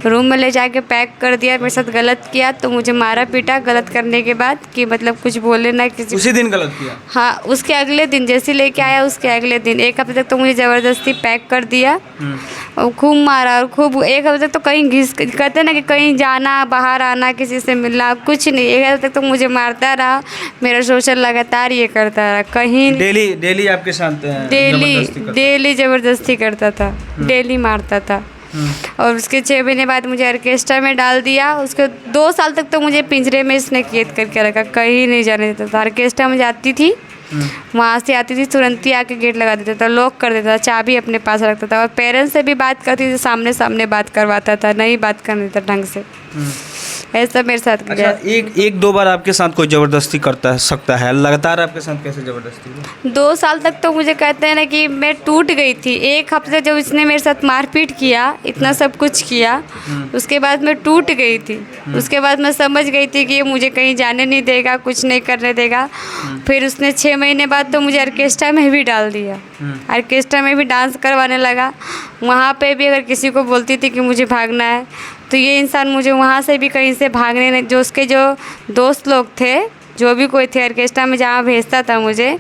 Room में ले जाके पैक कर दिया, मेरे साथ गलत किया तो मुझे मारा पीटा गलत करने के बाद कि मतलब कुछ बोले ना किसी। उसी दिन गलत किया? हाँ, उसके अगले दिन जैसे लेके आया उसके अगले दिन 1 हफ्ते तक तो मुझे ज़बरदस्ती पैक कर दिया और खूब मारा और खूब 1 हफ्ते तक तो कहीं घिस कहते ना कि कहीं जाना बाहर आना किसी से मिलना कुछ नहीं। 1 हफ्ते तक तो मुझे मारता रहा, मेरा शोषण लगातार ये करता रहा। कहीं डेली आपके साथ डेली ज़बरदस्ती करता था, डेली मारता था। और उसके 6 महीने बाद मुझे ऑर्केस्ट्रा में डाल दिया। उसके 2 साल तक तो मुझे पिंजरे में इसने कैद करके रखा, कहीं नहीं जाने देता था। ऑर्केस्ट्रा में जाती थी, वहाँ से आती थी तुरंत ही आके गेट लगा देता था, लॉक कर देता था, चाबी अपने पास रखता था। और पेरेंट्स से भी बात करती थी, सामने सामने बात करवाता था, नहीं बात करने देता ढंग से। ऐसा मेरे साथ अच्छा, एक दो बार आपके साथ कोई ज़बरदस्ती करता है सकता है, लगातार आपके साथ कैसे ज़बरदस्ती? 2 साल तक तो मुझे कहते हैं ना कि मैं टूट गई थी। 1 हफ्ते जब इसने मेरे साथ मारपीट किया, इतना सब कुछ किया, उसके बाद मैं टूट गई थी। उसके बाद मैं समझ गई थी कि ये मुझे कहीं जाने नहीं देगा, कुछ नहीं करने देगा। फिर उसने 6 महीने बाद तो मुझे ऑर्केस्ट्रा में भी डाल दिया। ऑर्केस्ट्रा में भी डांस करवाने लगा। वहाँ पे भी अगर किसी को बोलती थी कि मुझे भागना है तो ये इंसान मुझे वहाँ से भी कहीं से भागने नहीं, जो उसके जो दोस्त लोग थे, जो भी कोई थे ऑर्केस्ट्रा में जहाँ भेजता था मुझे,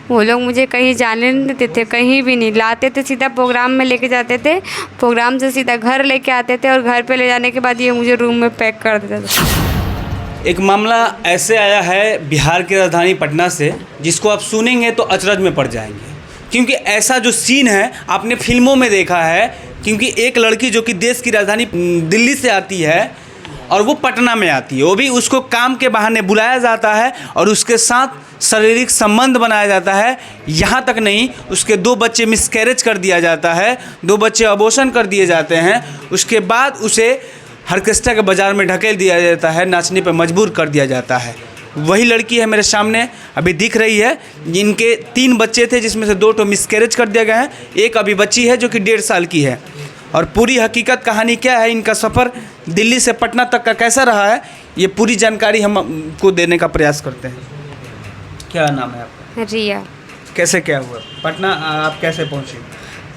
वो लोग मुझे कहीं जाने नहीं देते थे, कहीं भी नहीं लाते थे। सीधा प्रोग्राम में लेके जाते थे, प्रोग्राम से सीधा घर लेके आते थे और घर पे ले जाने के बाद ये मुझे रूम में पैक कर देता था। एक मामला ऐसे आया है बिहार की राजधानी पटना से, जिसको आप सुनेंगे तो अचरज में पड़ जाएंगे, क्योंकि ऐसा जो सीन है आपने फिल्मों में देखा है। क्योंकि एक लड़की जो कि देश की राजधानी दिल्ली से आती है और वो पटना में आती है, वो भी उसको काम के बहाने बुलाया जाता है और उसके साथ शारीरिक संबंध बनाया जाता है। यहाँ तक नहीं, उसके 2 बच्चे मिसकैरेज कर दिया जाता है, 2 बच्चे अबॉर्शन कर दिए जाते हैं। उसके बाद उसे ऑर्केस्ट्रा के बाज़ार में ढकेल दिया जाता है, नाचने पर मजबूर कर दिया जाता है। वही लड़की है मेरे सामने अभी दिख रही है, जिनके 3 बच्चे थे, जिसमें से 2 तो मिसकैरेज कर दिया गया है, एक अभी बच्ची है जो कि 1.5 साल की है। और पूरी हकीकत कहानी क्या है, इनका सफ़र दिल्ली से पटना तक का कैसा रहा है, ये पूरी जानकारी हम को देने का प्रयास करते हैं। क्या नाम है आपका? रिया। कैसे क्या हुआ पटना, आप कैसे पहुँची?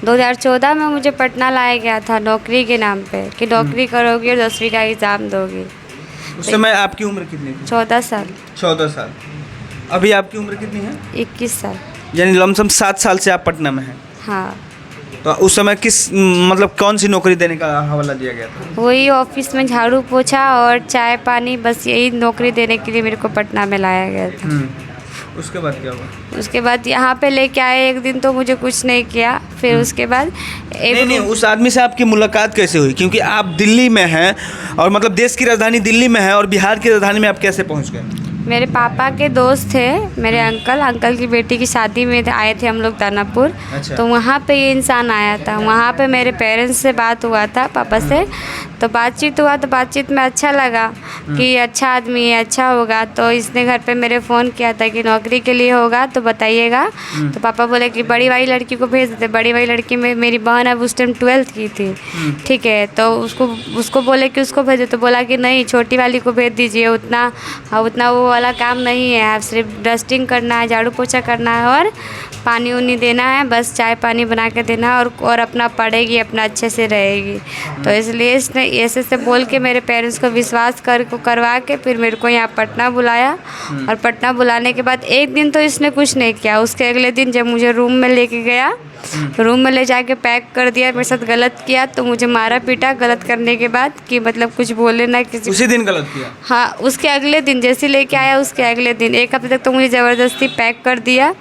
2014 में मुझे पटना लाया गया था नौकरी के नाम पे कि नौकरी करोगी और 10वीं का एग्ज़ाम दोगी। उस समय आपकी उम्र कितनी थी? 14 साल। 14 साल। अभी आपकी उम्र कितनी है? 21 साल। यानी लमसम 7 साल से आप पटना में हैं। हाँ। तो उस समय मतलब कौन सी नौकरी देने का हवाला दिया गया था? वही ऑफिस में झाड़ू पोछा और चाय पानी, बस यही नौकरी देने के लिए मेरे को पटना में लाया गया था। उसके बाद क्या हुआ? उसके बाद यहाँ पे लेके आए, एक दिन तो मुझे कुछ नहीं किया। फिर उसके बाद नहीं, उस आदमी से आपकी मुलाकात कैसे हुई? क्योंकि आप दिल्ली में हैं और मतलब देश की राजधानी दिल्ली में है और बिहार की राजधानी में आप कैसे पहुँच गए? मेरे पापा के दोस्त थे, मेरे अंकल की बेटी की शादी में आए थे हम लोग दानापुर। अच्छा। तो वहाँ पे ये इंसान आया था। वहाँ पे मेरे पेरेंट्स से बात हुआ था, पापा से। तो बातचीत हुआ, तो बातचीत में अच्छा लगा कि अच्छा आदमी है, अच्छा होगा। तो इसने घर पे मेरे फ़ोन किया था कि नौकरी के लिए होगा तो बताइएगा। तो पापा बोले कि बड़ी वाली लड़की को भेज देते। बड़ी वाली लड़की में मेरी बहन अब उस टाइम 12th की थी, ठीक है। तो उसको बोले कि उसको भेजो, तो बोला कि नहीं, छोटी वाली को भेज दीजिए, उतना वो वाला काम नहीं है, आप सिर्फ डस्टिंग करना है, झाड़ू पोछा करना है और पानी उनी देना है, बस चाय पानी बना के देना है और अपना पढ़ेगी, अपना अच्छे से रहेगी। तो इसलिए इसने ऐसे बोल के मेरे पेरेंट्स को विश्वास करवा के फिर मेरे को यहाँ पटना बुलाया। और पटना बुलाने के बाद एक दिन तो इसने कुछ नहीं किया। उसके अगले दिन जब मुझे रूम में लेके गया, रूम में ले जाके पैक कर दिया, मेरे साथ गलत किया तो मुझे मारा पीटा गलत करने के बाद कि मतलब कुछ बोले ना किसी। उसी दिन गलत किया? हाँ, उसके अगले दिन जैसे लेके आया उसके अगले दिन 1 हफ्ते तक तो मुझे ज़बरदस्ती पैक कर दिया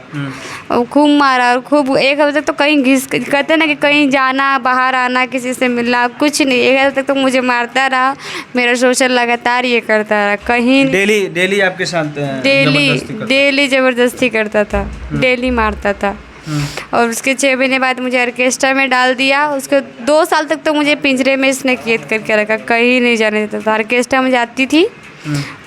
और खूब मारा और खूब 1 हफ्ते तक तो कहीं कहते ना कि कहीं जाना बाहर आना किसी से मिलना कुछ नहीं। 1 हफ्ते तक तो मुझे मारता रहा, मेरा शोषण लगातार ये करता रहा। कहीं डेली आपके साथ डेली ज़बरदस्ती करता था, डेली मारता था। और उसके 6 महीने बाद मुझे ऑर्केस्ट्रा में डाल दिया। उसके 2 साल तक तो मुझे पिंजरे में इसने कैद करके रखा, कहीं नहीं जाने देता था। ऑर्केस्ट्रा में जाती थी,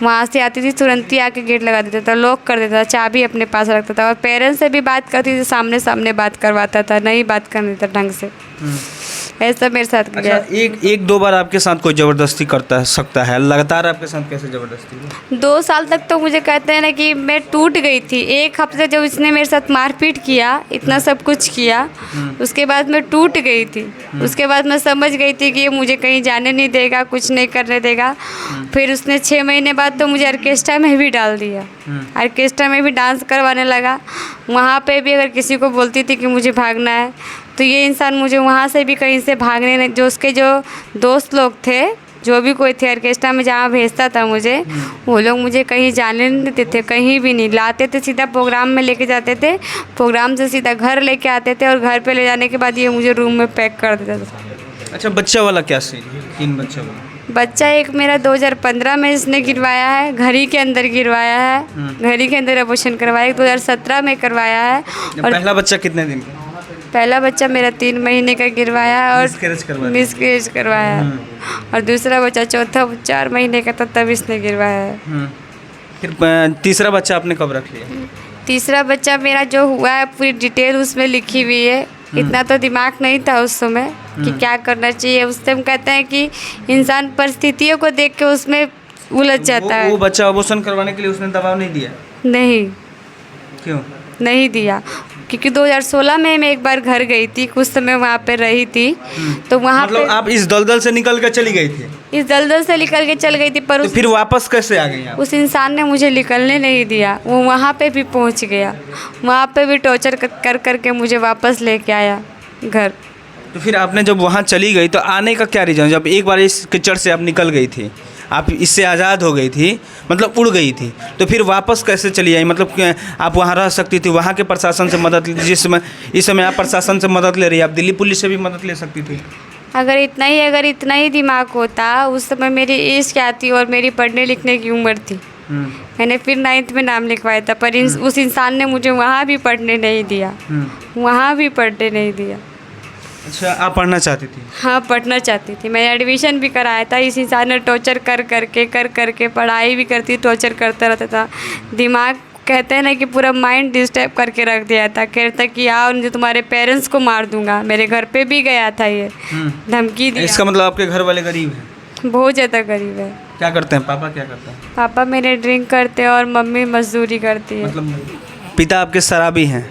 वहाँ से आती थी तुरंत ही आके गेट लगा देता था, लॉक कर देता था, चाबी अपने पास रखता था और पेरेंट्स से भी बात करती थी, सामने सामने बात करवाता था, नहीं बात करने देता ढंग से। ऐसा मेरे साथ किया। अच्छा, एक दो बार आपके साथ कोई ज़बरदस्ती करता सकता है, लगातार आपके साथ कैसे ज़बरदस्ती हुई? 2 साल तक तो मुझे कहते हैं ना कि मैं टूट गई थी। 1 हफ्ते जब इसने मेरे साथ मारपीट किया, इतना सब कुछ किया, उसके बाद मैं टूट गई थी। उसके बाद मैं समझ गई थी कि ये मुझे कहीं जाने नहीं देगा, कुछ नहीं करने देगा। फिर उसने 6 महीने बाद तो मुझे ऑर्केस्ट्रा में भी डाल दिया। ऑर्केस्ट्रा में भी डांस करवाने लगा। वहाँ पे भी अगर किसी को बोलती थी कि मुझे भागना है तो ये इंसान मुझे वहाँ से भी कहीं से भागने नहीं, जो उसके जो दोस्त लोग थे, जो भी कोई थे ऑर्केस्ट्रा में जहाँ भेजता था मुझे, वो लोग मुझे कहीं जाने नहीं देते थे, कहीं भी नहीं लाते थे, सीधा प्रोग्राम में लेके जाते थे, प्रोग्राम से सीधा घर लेके आते थे और घर पे ले जाने के बाद ये मुझे रूम में पैक कर देता था। अच्छा, बच्चा वाला क्या सीन? 3 बच्चा वाला बच्चा एक मेरा 2015 में इसने गिरवाया है, घड़ी के अंदर गिरवाया है, घड़ी के अंदर अबॉर्शन करवाया है, 2017 में करवाया है। और पहला बच्चा कितने दिन का? पहला बच्चा मेरा 3 महीने का गिरवाया है और मिसकैरेज करवाया है। और दूसरा बच्चा चौथा 4 महीने का था तब इसने गिरवाया है। फिर तीसरा बच्चा आपने कब रख लिया? तीसरा बच्चा मेरा जो हुआ है पूरी डिटेल उसमें लिखी हुई है। इतना तो दिमाग नहीं था उस समय कि क्या करना चाहिए। उस टाइम कहते हैं कि इंसान परिस्थितियों को देख के उसमें उलझ जाता है। वो बच्चा अबॉर्शन करवाने के लिए उसने दबाव नहीं दिया? नहीं, क्यों नहीं दिया, क्योंकि 2016 में मैं एक बार घर गई थी, कुछ समय वहाँ पे रही थी, तो वहाँ मतलब आप इस दलदल से निकल कर चली गई थी? इस दलदल से निकल के चल गई थी, पर तो फिर वापस कैसे आ गई आप? उस इंसान ने मुझे निकलने नहीं दिया। वो वहाँ पे भी पहुँच गया, वहाँ पे भी टॉर्चर कर करके मुझे वापस लेके आया घर। तो फिर आपने जब वहाँ चली गई तो आने का क्या रीज़न? जब एक बार इस कीचड़ से आप निकल गई थी, आप इससे आज़ाद हो गई थी, मतलब उड़ गई थी, तो फिर वापस कैसे चली आई? मतलब आप वहाँ रह सकती थी, वहाँ के प्रशासन से मदद ली, जिस समय इस समय आप प्रशासन से मदद ले रही है, आप दिल्ली पुलिस से भी मदद ले सकती थी। अगर इतना ही दिमाग होता, उस समय मेरी एज क्या थी और मेरी पढ़ने लिखने की उम्र थी। मैंने फिर 9th में नाम लिखवाया था, पर उस इंसान ने मुझे वहाँ भी पढ़ने नहीं दिया, वहाँ भी पढ़ने नहीं दिया। अच्छा, आप पढ़ना चाहती थी? हाँ, पढ़ना चाहती थी। मैंने एडमिशन भी कराया था। इस इंसान ने टॉर्चर कर करके पढ़ाई भी करती, टॉर्चर करता रहता था। दिमाग कहते हैं ना कि पूरा माइंड डिस्टर्ब करके रख दिया था। कहता कि आओ जो तुम्हारे पेरेंट्स को मार दूंगा। मेरे घर पे भी गया था ये, धमकी दिया। इसका मतलब आपके घर वाले गरीब हैं? बहुत ज़्यादा गरीब है। क्या करते हैं पापा? क्या करते हैं पापा मेरे? ड्रिंक करते हैं और मम्मी मजदूरी करती है। मतलब पिता आपके शराबी हैं?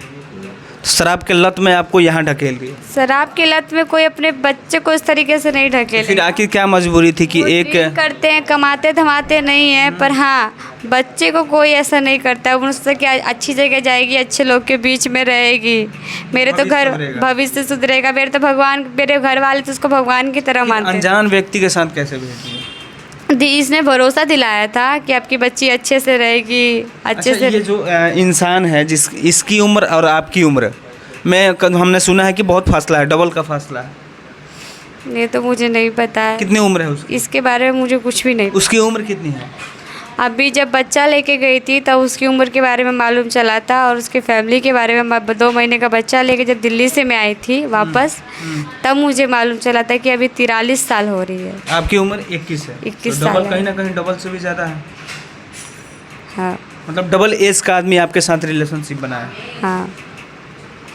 शराब के लत में आपको यहाँ ढकेल दिया? शराब के लत में कोई अपने बच्चे को इस तरीके से नहीं ढकेल। फिर आखिर क्या मजबूरी थी कि एक करते हैं, कमाते धमाते नहीं है, पर हाँ बच्चे को कोई ऐसा नहीं करता। उनसे क्या अच्छी जगह जाएगी, अच्छे लोग के बीच में रहेगी, मेरे तो घर भविष्य सुधरेगा। मेरे तो भगवान, मेरे घर वाले तो उसको भगवान की तरह मानते हैं। अनजान व्यक्ति के साथ कैसे भेजी? इसने भरोसा दिलाया था कि आपकी बच्ची अच्छे से रहेगी, अच्छे से। ये जो इंसान है इसकी उम्र और आपकी उम्र में हमने सुना है कि बहुत फासला है, डबल का फासला है। ये तो मुझे नहीं पता है। कितनी उम्र है उसकी? इसके बारे में मुझे कुछ भी नहीं। उसकी उम्र कितनी है? अभी जब बच्चा लेके गई थी तब उसकी उम्र के बारे में मालूम चला था, और उसके फैमिली के बारे में 2 महीने का बच्चा लेके जब दिल्ली से मैं आई थी वापस, तब मुझे मालूम चला था कि अभी 43 साल हो रही है। आपकी उम्र 21 है? 21 तो साल कहीं ना कहीं डबल से भी ज़्यादा है। हाँ, मतलब डबल एज का आदमी आपके साथ रिलेशनशिप बनाया। हाँ।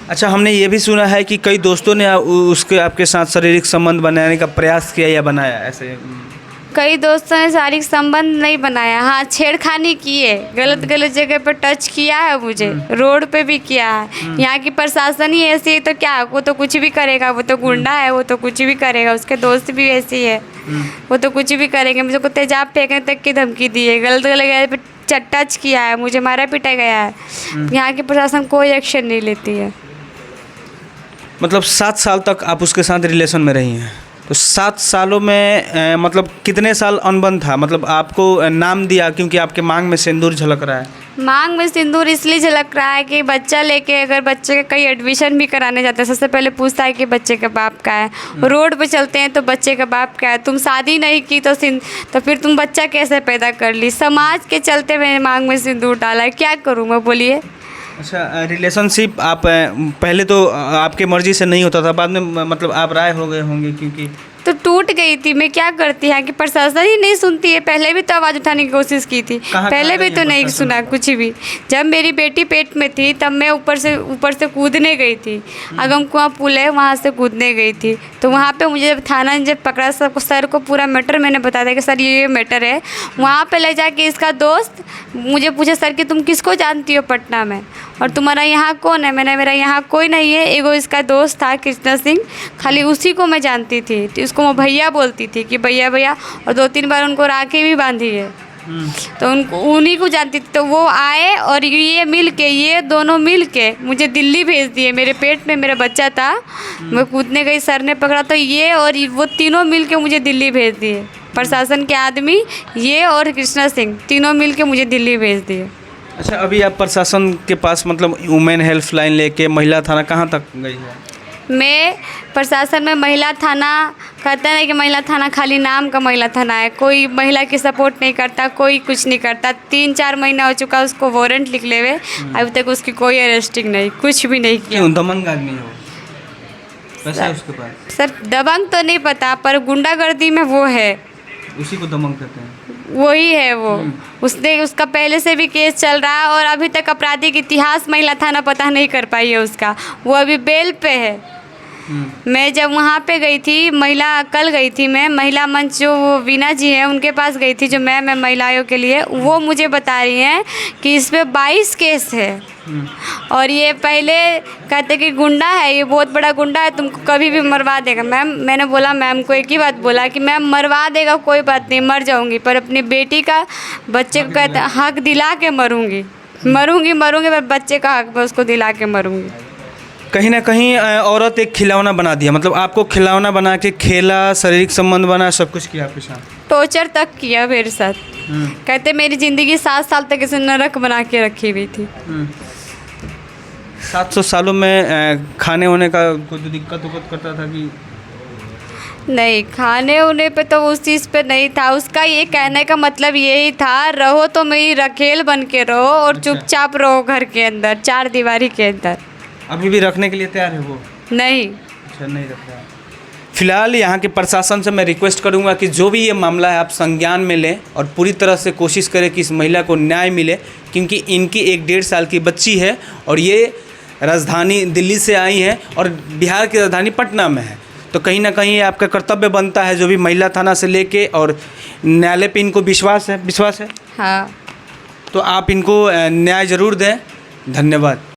अच्छा, हमने ये भी सुना है कि कई दोस्तों ने उसके आपके साथ शारीरिक संबंध बनाने का प्रयास किया या बनाया ऐसे? कई दोस्तों ने शारीरिक संबंध नहीं बनाया, हाँ छेड़खानी की है, गलत जगह पर टच किया है मुझे, रोड पे भी किया है। यहाँ की प्रशासन ही ऐसी है तो क्या, वो तो कुछ भी करेगा, वो तो गुंडा है, वो तो कुछ भी करेगा। उसके दोस्त भी ऐसी है, वो तो कुछ भी करेंगे। मुझे को तेजाब फेंकने तक की धमकी दी है, गलत जगह पे टच किया है, मुझे मारा पीटा गया है। यहाँ की प्रशासन कोई एक्शन नहीं लेती है। मतलब 7 साल तक आप उसके साथ रिलेशन में रही हैं, तो 7 सालों में मतलब कितने साल अनबन था? मतलब आपको नाम दिया क्योंकि आपके मांग में सिंदूर झलक रहा है? मांग में सिंदूर इसलिए झलक रहा है कि बच्चा लेके अगर बच्चे का कहीं एडमिशन भी कराने जाते हैं, सबसे पहले पूछता है कि बच्चे का बाप का है। रोड पे चलते हैं तो बच्चे का बाप का है। तुम शादी नहीं की तो फिर तुम बच्चा कैसे पैदा कर ली? समाज के चलते मैंने मांग में सिंदूर डाला है, क्या करूँ मैं, बोलिए। अच्छा, रिलेशनशिप आप पहले तो आपके मर्जी से नहीं होता था, बाद में मतलब आप राय हो गए होंगे क्योंकि तो टूट गई थी। मैं क्या करती है कि प्रशासन ही नहीं सुनती है। पहले भी तो आवाज़ उठाने की कोशिश की थी, पहले भी तो नहीं सुना कुछ भी। जब मेरी बेटी पेट में थी तब मैं ऊपर से कूदने गई थी, अगमकुआं पुल है वहाँ से कूदने गई थी। तो वहाँ पे मुझे जब थाना ने जब पकड़ा, सबको सर को पूरा मैटर मैंने बता दिया कि सर ये मैटर है। वहाँ पे ले जाके इसका दोस्त मुझे पूछे, सर कि तुम किसको जानती हो पटना में, और तुम्हारा यहाँ कौन है? मैंने मेरा यहाँ कोई नहीं है, एगो इसका दोस्त था कृष्णा सिंह, खाली उसी को मैं जानती थी। तो उसको मैं भैया बोलती थी कि भैया भैया, और 2-3 बार उनको राखी भी बांधी है। तो उनको उन्हीं को जानती थी। तो वो आए और ये दोनों मिल के मुझे दिल्ली भेज दिए। मेरे पेट में मेरा बच्चा था, मैं कूदने गई, सर ने पकड़ा, तो ये और वो तीनों मिल के मुझे दिल्ली भेज दिए। प्रशासन के आदमी, ये और कृष्णा सिंह, तीनों मिल के मुझे दिल्ली भेज दिए। अच्छा, अभी आप प्रशासन के पास मतलब वुमेन हेल्पलाइन लेके महिला थाना कहाँ तक गई है? मैं प्रशासन में महिला थाना, कहते हैं कि महिला थाना खाली नाम का महिला थाना है, कोई महिला की सपोर्ट नहीं करता, कोई कुछ नहीं करता। 3-4 महीना हो चुका उसको वारंट लिख ले हुए, अभी तक उसकी कोई अरेस्टिंग नहीं, कुछ भी नहीं किया। क्यों, दबंग आदमी हो? पैसा है उसके पास? सर दबंग तो नहीं पता, पर गुंडागर्दी में वो है, उसी को दबंग कहते हैं। वही है वो। उसका पहले से भी केस चल रहा है और अभी तक आपराधिक इतिहास महिला थाना पता नहीं कर पाई है उसका। वो अभी बेल पे है। मैं जब वहाँ पे गई थी, कल गई थी मैं, महिला मंच जो वो वीना जी हैं उनके पास गई थी, जो मैं महिलाओं के लिए, वो मुझे बता रही हैं कि इस पे 22 केस है। और ये पहले कहते कि गुंडा है, ये बहुत बड़ा गुंडा है, तुमको कभी भी मरवा देगा। मैम, मैंने बोला मैम को एक ही बात बोला कि मैम मरवा देगा कोई बात नहीं, मर जाऊंगी, पर अपनी बेटी का, बच्चे को कहते हक दिला के मरूंगी, पर बच्चे का हक मैं उसको दिला के मरूंगी। कहीं ना कहीं औरत एक खिलौना बना दिया, मतलब आपको खिलौना बना के खेला, शारीरिक संबंध बना, सब कुछ किया आपके साथ, टॉर्चर तक किया मेरे साथ। कहते मेरी ज़िंदगी 7 साल तक इसे नरक बना के रखी हुई थी। 700 सालों में खाने होने का कोई दिक्कत करता था कि नहीं? खाने होने पे तो उस चीज़ पे नहीं था। उसका ये कहने का मतलब यही था, रहो तो मेरी रखेल बन के रहो और चुपचाप रहो घर के अंदर, 4 दीवारी के अंदर। अभी भी रखने के लिए तैयार है वो? नहीं। अच्छा, नहीं रख रहा। फिलहाल यहाँ के प्रशासन से मैं रिक्वेस्ट करूँगा कि जो भी ये मामला है आप संज्ञान में लें और पूरी तरह से कोशिश करें कि इस महिला को न्याय मिले, क्योंकि इनकी एक 1.5 साल की बच्ची है और ये राजधानी दिल्ली से आई हैं और बिहार की राजधानी पटना में है। तो कहीं ना कहीं आपका कर्तव्य बनता है, जो भी महिला थाना से लेके और न्यायालय पे इनको विश्वास है। हाँ। तो आप इनको न्याय ज़रूर दें। धन्यवाद।